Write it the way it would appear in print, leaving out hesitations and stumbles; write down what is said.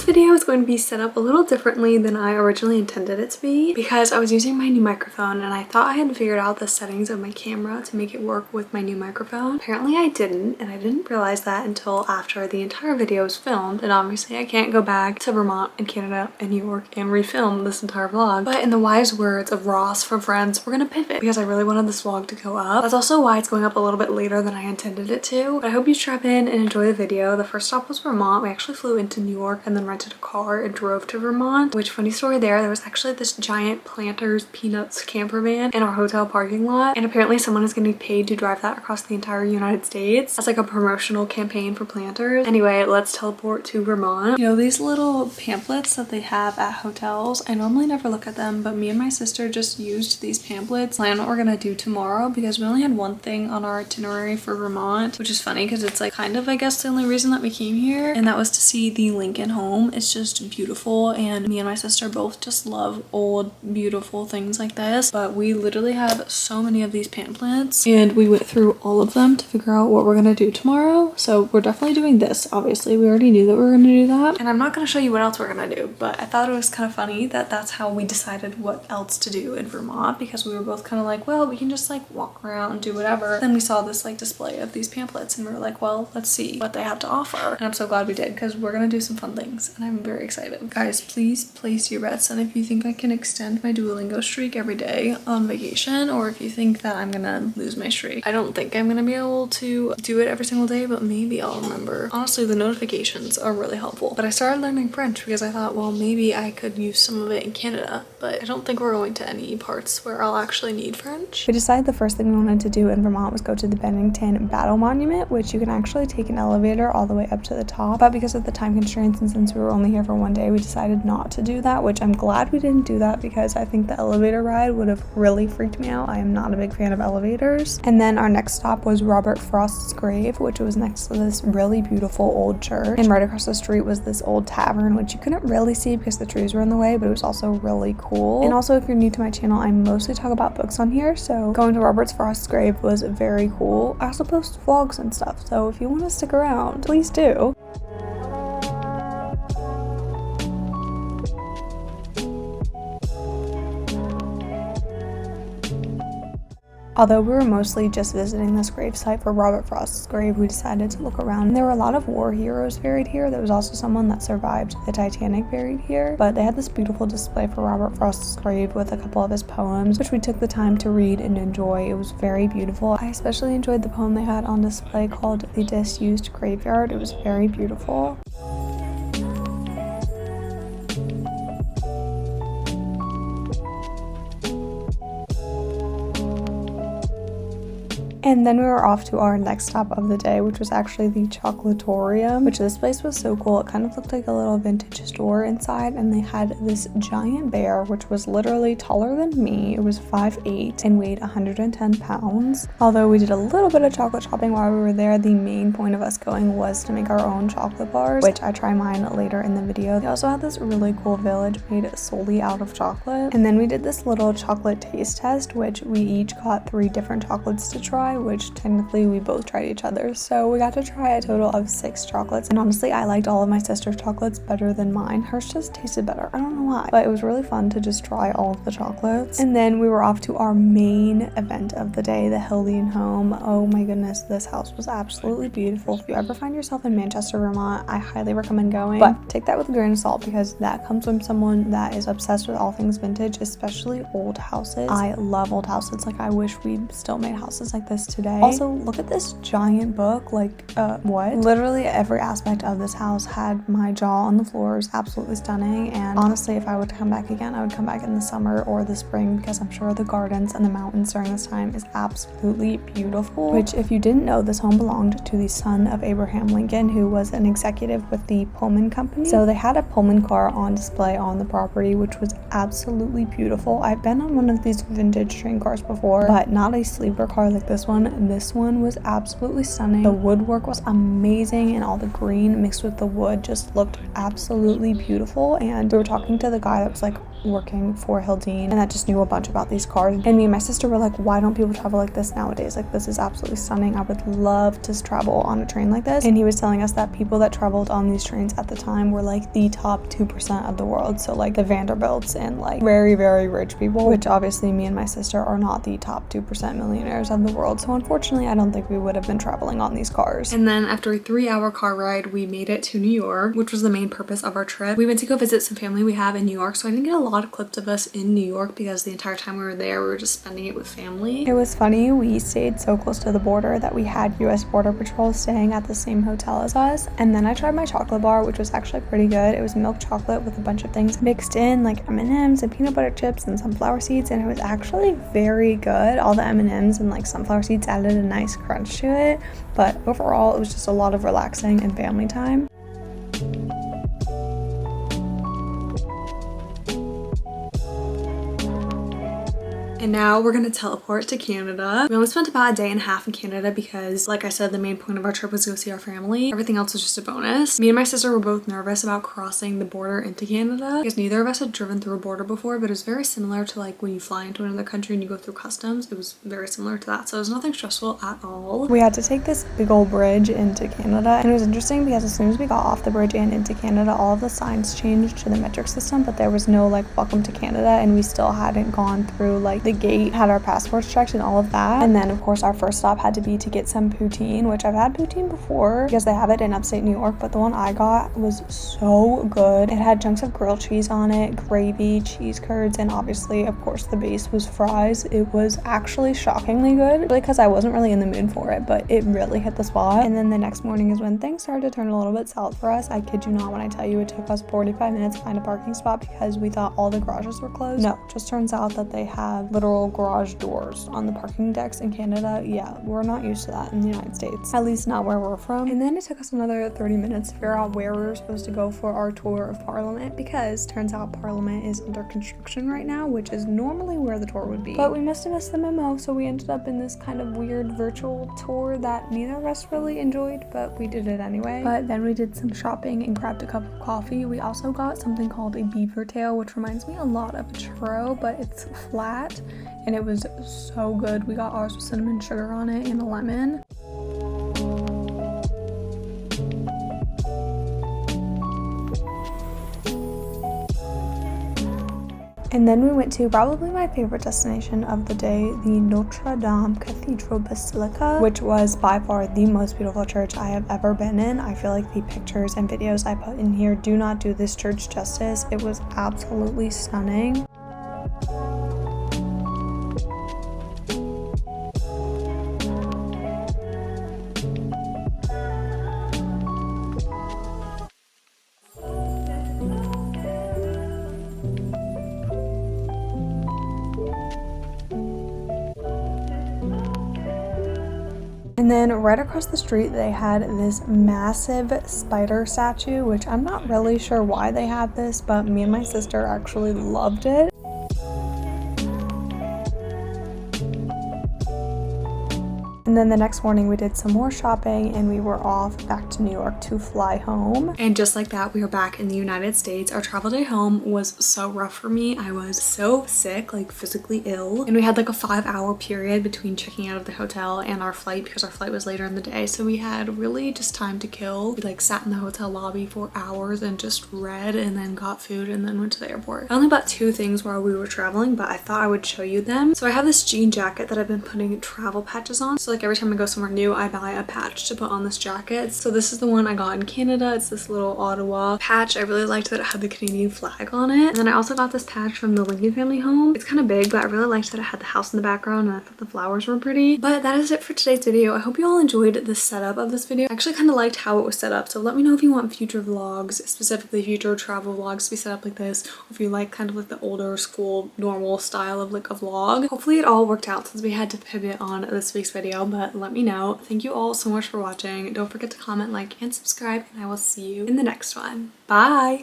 this video is going to be set up a little differently than I originally intended it to be because I was using my new microphone and I thought I had figured out the settings of my camera to make it work with my new microphone. Apparently I didn't, and I didn't realize that until after the entire video was filmed, and obviously I can't go back to Vermont and Canada and New York and refilm this entire vlog. But in the wise words of Ross from Friends, we're gonna pivot because I really wanted this vlog to go up. That's also why it's going up a little bit later than I intended it to. But I hope you strap in and enjoy the video. The first stop was Vermont. We actually flew into New York and then rented a car and drove to Vermont, which, funny story there was actually this giant Planters Peanuts camper van in our hotel parking lot, and apparently someone is getting paid to drive that across the entire United States as like a promotional campaign for Planters. Anyway, let's teleport to Vermont. You know, these little pamphlets that they have at hotels, I normally never look at them, but me and my sister just used these pamphlets to plan what we're gonna do tomorrow because we only had one thing on our itinerary for Vermont, which is funny because it's like kind of, I guess, the only reason that we came here, and that was to see the Lincoln home. It's just beautiful, and me and my sister both just love old beautiful things like this. But we literally have so many of these pamphlets and we went through all of them to figure out what we're gonna do tomorrow. So we're definitely doing this. Obviously we already knew that we were gonna do that, and I'm not gonna show you what else we're gonna do, but I thought it was kind of funny that that's how we decided what else to do in Vermont, because we were both kind of like, well, we can just like walk around and do whatever. Then we saw this like display of these pamphlets and we were like, well, let's see what they have to offer. And I'm so glad we did because we're gonna do some fun things and I'm very excited. Guys, please place your bets on if you think I can extend my Duolingo streak every day on vacation, or if you think that I'm gonna lose my streak. I don't think I'm gonna be able to do it every single day, but maybe I'll remember. Honestly, the notifications are really helpful. But I started learning French because I thought, well, maybe I could use some of it in Canada, but I don't think we're going to any parts where I'll actually need French. We decided the first thing we wanted to do in Vermont was go to the Bennington Battle Monument, which you can actually take an elevator all the way up to the top, but because of the time constraints and since we were only here for one day, we decided not to do that, which I'm glad we didn't do that because I think the elevator ride would have really freaked me out. I am not a big fan of elevators. And then our next stop was Robert Frost's grave, which was next to this really beautiful old church, and right across the street was this old tavern, which you couldn't really see because the trees were in the way, but it was also really cool. And also, if you're new to my channel, I mostly talk about books on here, so going to Robert Frost's grave was very cool. I also post vlogs and stuff, so if you want to stick around, please do. Although we were mostly just visiting this gravesite for Robert Frost's grave, we decided to look around. And there were a lot of war heroes buried here. There was also someone that survived the Titanic buried here. But they had this beautiful display for Robert Frost's grave with a couple of his poems, which we took the time to read and enjoy. It was very beautiful. I especially enjoyed the poem they had on display called The Disused Graveyard. It was very beautiful. And then we were off to our next stop of the day, which was actually the Chocolatorium, which this place was so cool. It kind of looked like a little vintage store inside, and they had this giant bear, which was literally taller than me. It was 5'8" and weighed 110 pounds. Although we did a little bit of chocolate shopping while we were there, the main point of us going was to make our own chocolate bars, which I try mine later in the video. They also had this really cool village made solely out of chocolate. And then we did this little chocolate taste test, which we each got 3 different chocolates to try, which technically we both tried each other. So we got to try a total of 6 chocolates, and honestly I liked all of my sister's chocolates better than mine. Hers just tasted better. I don't know why, but it was really fun to just try all of the chocolates. And then we were off to our main event of the day, the Hildian home. Oh my goodness, this house was absolutely beautiful. If you ever find yourself in Manchester, Vermont, I highly recommend going, but take that with a grain of salt because that comes from someone that is obsessed with all things vintage, especially old houses. I love old houses. Like, I wish we still made houses like this today. Also, look at this giant book. Like, what? Literally every aspect of this house had my jaw on the floor. It was absolutely stunning, and honestly, if I were to come back again, I would come back in the summer or the spring because I'm sure the gardens and the mountains during this time is absolutely beautiful. Which, if you didn't know, this home belonged to the son of Abraham Lincoln, who was an executive with the Pullman Company. So they had a Pullman car on display on the property, which was absolutely beautiful. I've been on one of these vintage train cars before, but not a sleeper car like this one. This one was absolutely stunning. The woodwork was amazing, and all the green mixed with the wood just looked absolutely beautiful. And we were talking to the guy that was like working for Hildene and that just knew a bunch about these cars. And me and my sister were like, why don't people travel like this nowadays? Like, this is absolutely stunning. I would love to travel on a train like this. And he was telling us that people that traveled on these trains at the time were like the top 2% of the world. So like the Vanderbilts and like very, very rich people, which obviously me and my sister are not the top 2% millionaires of the world. So unfortunately, I don't think we would have been traveling on these cars. And then after a 3-hour car ride, we made it to New York, which was the main purpose of our trip. We went to go visit some family we have in New York. So I didn't get a lot of clips of us in New York because the entire time we were there, we were just spending it with family. It was funny. We stayed so close to the border that we had US Border Patrol staying at the same hotel as us. And then I tried my chocolate bar, which was actually pretty good. It was milk chocolate with a bunch of things mixed in, like M&Ms and peanut butter chips and sunflower seeds, and it was actually very good. All the M&Ms and like sunflower seeds added a nice crunch to it, but overall it was just a lot of relaxing and family time. And now we're gonna teleport to Canada. We only spent about a day and a half in Canada because, like I said, the main point of our trip was to go see our family. Everything else was just a bonus. Me and my sister were both nervous about crossing the border into Canada because neither of us had driven through a border before, but it was very similar to like when you fly into another country and you go through customs. It was very similar to that, so it was nothing stressful at all. We had to take this big old bridge into Canada, and it was interesting because as soon as we got off the bridge and into Canada, all of the signs changed to the metric system, but there was no like welcome to Canada, and we still hadn't gone through like the gate, had our passports checked and all of that. And then of course our first stop had to be to get some poutine, which I've had poutine before because they have it in upstate New York, but the one I got was so good. It had chunks of grilled cheese on it, gravy, cheese curds, and obviously of course the base was fries. It was actually shockingly good, because I wasn't really in the mood for it, but it really hit the spot. And then the next morning is when things started to turn a little bit south for us. I kid you not when I tell you it took us 45 minutes to find a parking spot because we thought all the garages were closed. No, just turns out that they have literal garage doors on the parking decks in Canada. Yeah, we're not used to that in the United States, at least not where we're from. And then it took us another 30 minutes to figure out where we were supposed to go for our tour of Parliament, because turns out Parliament is under construction right now, which is normally where the tour would be. But we must have missed the memo, so we ended up in this kind of weird virtual tour that neither of us really enjoyed, but we did it anyway. But then we did some shopping and grabbed a cup of coffee. We also got something called a beaver tail, which reminds me a lot of a churro, but it's flat, and it was so good. We got ours with cinnamon sugar on it and a lemon. And then we went to probably my favorite destination of the day, the Notre Dame Cathedral Basilica, which was by far the most beautiful church I have ever been in. I feel like the pictures and videos I put in here do not do this church justice. It was absolutely stunning. And then right across the street, they had this massive spider statue, which I'm not really sure why they have this, but me and my sister actually loved it. And then the next morning we did some more shopping and we were off back to New York to fly home. And just like that, we were back in the United States. Our travel day home was so rough for me. I was so sick, like physically ill. And we had like a 5-hour period between checking out of the hotel and our flight because our flight was later in the day. So we had really just time to kill. We like sat in the hotel lobby for hours and just read and then got food and then went to the airport. I only bought 2 things while we were traveling, but I thought I would show you them. So I have this jean jacket that I've been putting travel patches on. So like every time I go somewhere new, I buy a patch to put on this jacket. So this is the one I got in Canada. It's this little Ottawa patch. I really liked that it had the Canadian flag on it. And then I also got this patch from the Lincoln family home. It's kind of big, but I really liked that it had the house in the background and I thought the flowers were pretty. But that is it for today's video. I hope you all enjoyed the setup of this video. I actually kind of liked how it was set up. So let me know if you want future vlogs, specifically future travel vlogs, to be set up like this, or if you like kind of like the older school normal style of like a vlog. Hopefully it all worked out since we had to pivot on this week's video, but let me know. Thank you all so much for watching. Don't forget to comment, like, and subscribe, and I will see you in the next one. Bye!